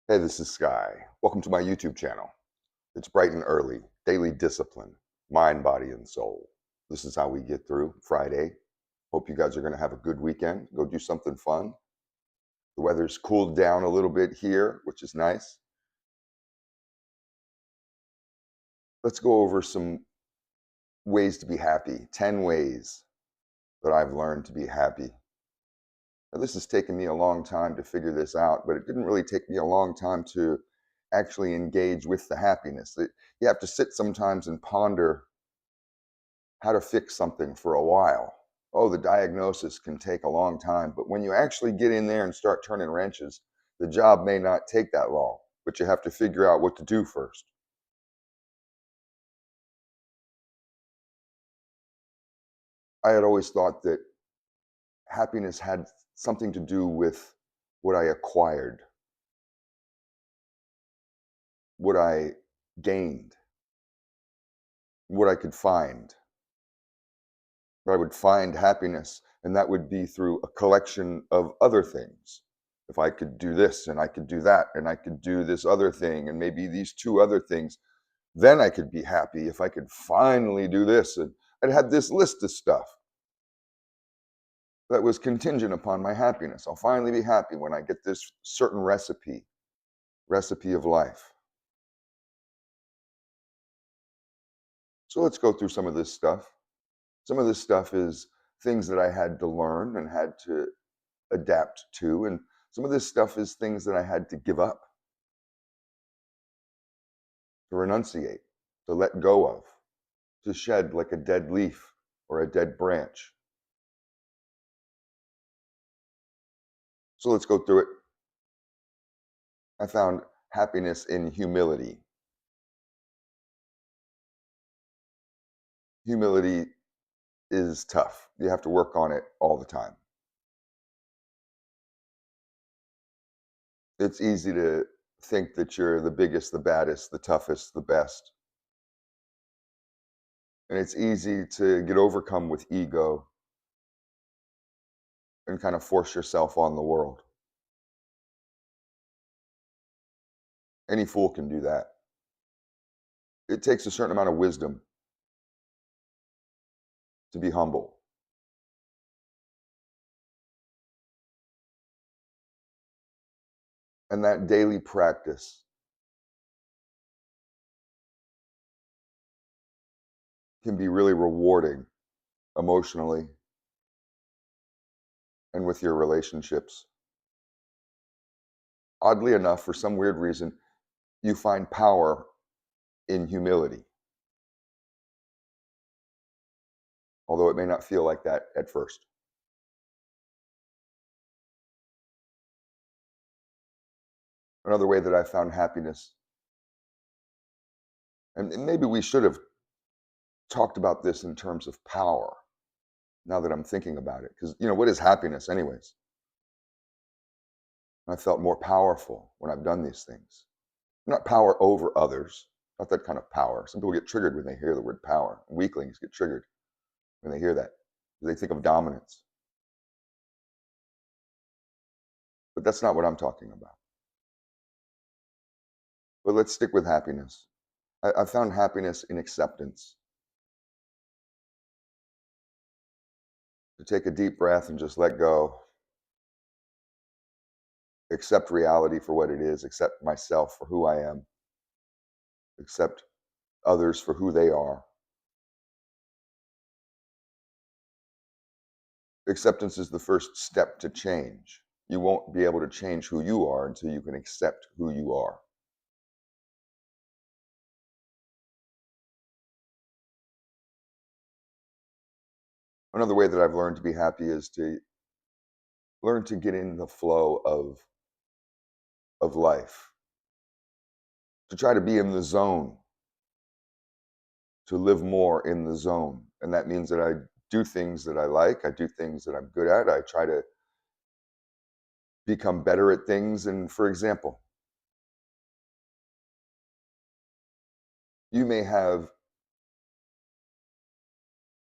Hey, this is Sky. Welcome to my YouTube channel. It's bright and early, daily discipline, mind, body, and soul. This is how we get through Friday. Hope you guys are going to have a good weekend. Go do something fun. The weather's cooled down a little bit here, which is nice. Let's go over some ways to be happy. 10 ways that I've learned to be happy. Now, this has taken me a long time to figure this out, but it didn't really take me a long time to actually engage with the happiness. You have to sit sometimes and ponder how to fix something for a while. Oh, the diagnosis can take a long time, but when you actually get in there and start turning wrenches, the job may not take that long, but you have to figure out what to do first. I had always thought that happiness had something to do with what I acquired, what I gained, what I could find. I would find happiness, and that would be through a collection of other things. If I could do this and I could do that and I could do this other thing and maybe these two other things, then I could be happy if I could finally do this. And I'd had this list of stuff that was contingent upon my happiness. I'll finally be happy when I get this certain recipe of life. So let's go through some of this stuff. Some of this stuff is things that I had to learn and had to adapt to. And some of this stuff is things that I had to give up, to renunciate, to let go of, to shed like a dead leaf or a dead branch. So let's go through it. I found happiness in humility. Humility is tough. You have to work on it all the time. It's easy to think that you're the biggest, the baddest, the toughest, the best. And it's easy to get overcome with ego and kind of force yourself on the world. Any fool can do that. It takes a certain amount of wisdom to be humble. And that daily practice can be really rewarding emotionally and with your relationships. Oddly enough, for some weird reason, you find power in humility, although it may not feel like that at first. Another way that I found happiness, and maybe we should have talked about this in terms of power now that I'm thinking about it, because, what is happiness, anyways? I felt more powerful when I've done these things. Not power over others, not that kind of power. Some people get triggered when they hear the word power. Weaklings get triggered when they hear that. They think of dominance. But that's not what I'm talking about. But let's stick with happiness. I found happiness in acceptance. To take a deep breath and just let go, accept reality for what it is, accept myself for who I am, accept others for who they are. Acceptance is the first step to change. You won't be able to change who you are until you can accept who you are. Another way that I've learned to be happy is to learn to get in the flow of life, to try to be in the zone, to live more in the zone. And that means that I do things that I like, I do things that I'm good at, I try to become better at things. And for example, you may have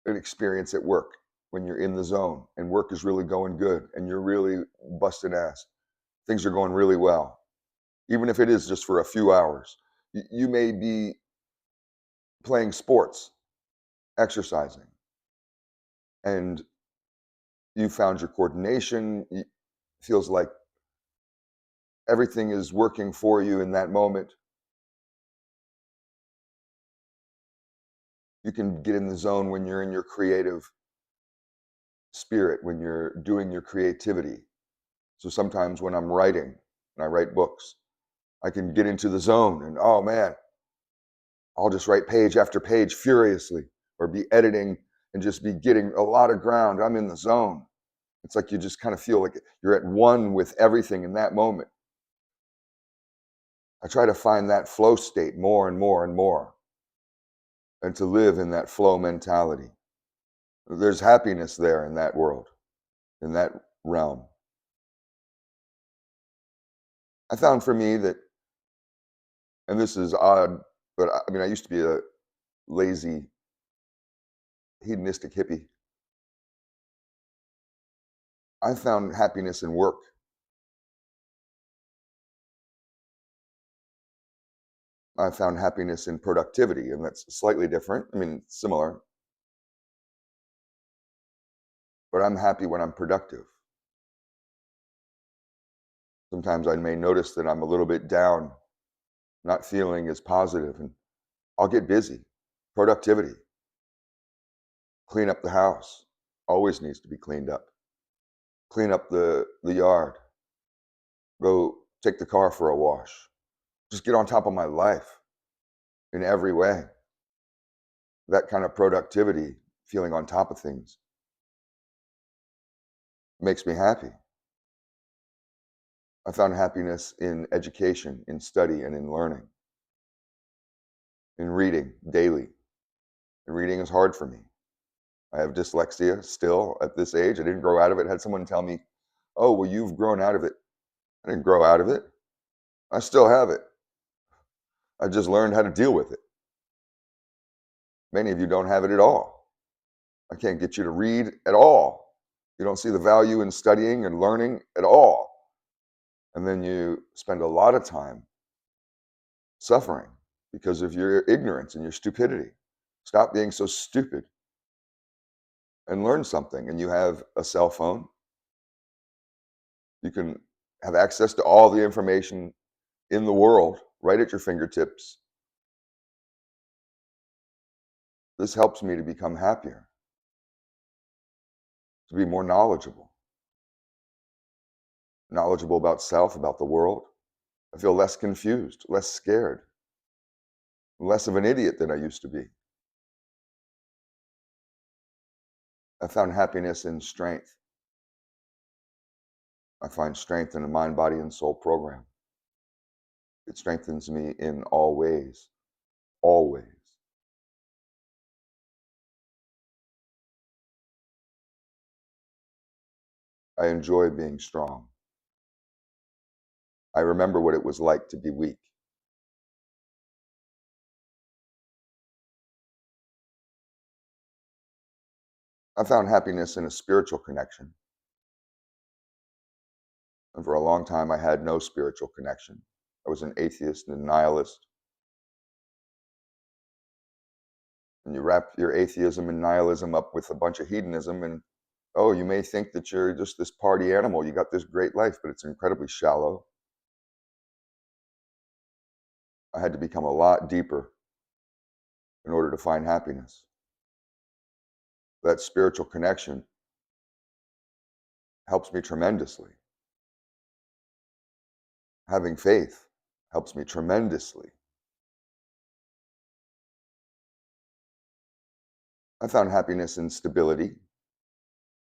an experience at work when you're in the zone and work is really going good and you're really busting ass. Things are going really well. even if it is just for a few hours. You may be playing sports, exercising, and you found your coordination. It feels like everything is working for you in that moment. You can get in the zone when you're in your creative spirit, when you're doing your creativity. So sometimes when I'm writing and I write books, I can get into the zone and, oh man, I'll just write page after page furiously, or be editing and just be getting a lot of ground. I'm in the zone. It's like you just kind of feel like you're at one with everything in that moment. I try to find that flow state more and more and more, and to live in that flow mentality. There's happiness there in that world, in that realm. I found for me that, and this is odd, but I mean, I used to be a lazy, hedonistic hippie. I found happiness in work. I found happiness in productivity, and that's slightly different. I mean, similar, but I'm happy when I'm productive. Sometimes I may notice that I'm a little bit down, not feeling as positive, and I'll get busy. Productivity, clean up the house, always needs to be cleaned up. Clean up the yard, go take the car for a wash. Just get on top of my life in every way. That kind of productivity, feeling on top of things, makes me happy. I found happiness in education, in study, and in learning, in reading daily. And reading is hard for me. I have dyslexia still at this age. I didn't grow out of it. I had someone tell me, oh, well, you've grown out of it. I didn't grow out of it. I still have it. I just learned how to deal with it. Many of you don't have it at all. I can't get you to read at all. You don't see the value in studying and learning at all. And then you spend a lot of time suffering because of your ignorance and your stupidity. Stop being so stupid and learn something. And you have a cell phone. You can have access to all the information in the world right at your fingertips. This helps me to become happier, to be more knowledgeable about self, about the world. I feel less confused, less scared, less of an idiot than I used to be. I found happiness in strength. I find strength in a mind, body, and soul program. It strengthens me in all ways, always. I enjoy being strong. I remember what it was like to be weak. I found happiness in a spiritual connection. And for a long time, I had no spiritual connection. I was an atheist and a nihilist. And you wrap your atheism and nihilism up with a bunch of hedonism, and oh, you may think that you're just this party animal. You got this great life, but it's incredibly shallow. I had to become a lot deeper in order to find happiness. That spiritual connection helps me tremendously. Having faith helps me tremendously. I found happiness in stability.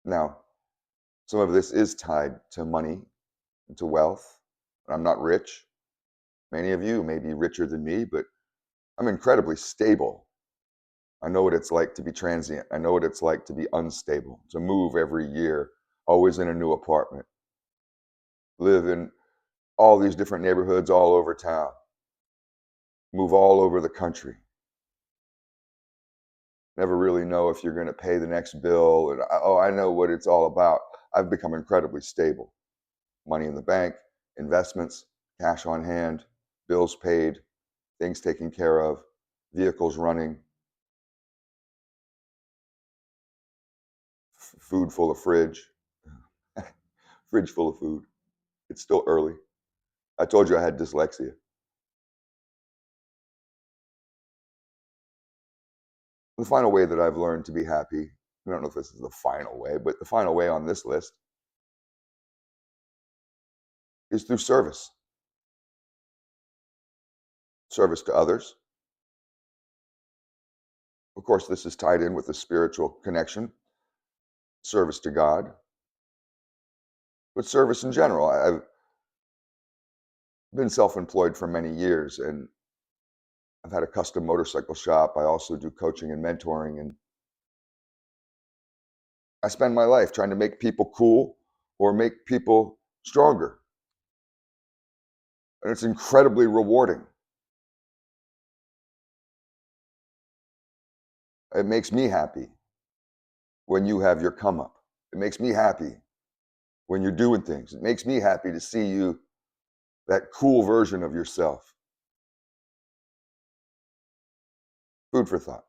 Now, some of this is tied to money and to wealth. I'm not rich. Many of you may be richer than me, but I'm incredibly stable. I know what it's like to be transient. I know what it's like to be unstable, to move every year, always in a new apartment, live in all these different neighborhoods all over town, move all over the country. Never really know if you're going to pay the next bill. And oh, I know what it's all about. I've become incredibly stable. Money in the bank, investments, cash on hand, bills paid, things taken care of, vehicles running, food full of fridge, fridge full of food. It's still early. I told you I had dyslexia. The final way that I've learned to be happy, I don't know if this is the final way, but the final way on this list is through service. Service to others. Of course, this is tied in with the spiritual connection, service to God, but service in general. I've been self-employed for many years, and I've had a custom motorcycle shop. I also do coaching and mentoring, and I spend my life trying to make people cool or make people stronger. And it's incredibly rewarding. It makes me happy when you have your come up. It makes me happy when you're doing things. It makes me happy to see you, that cool version of yourself. Food for thought.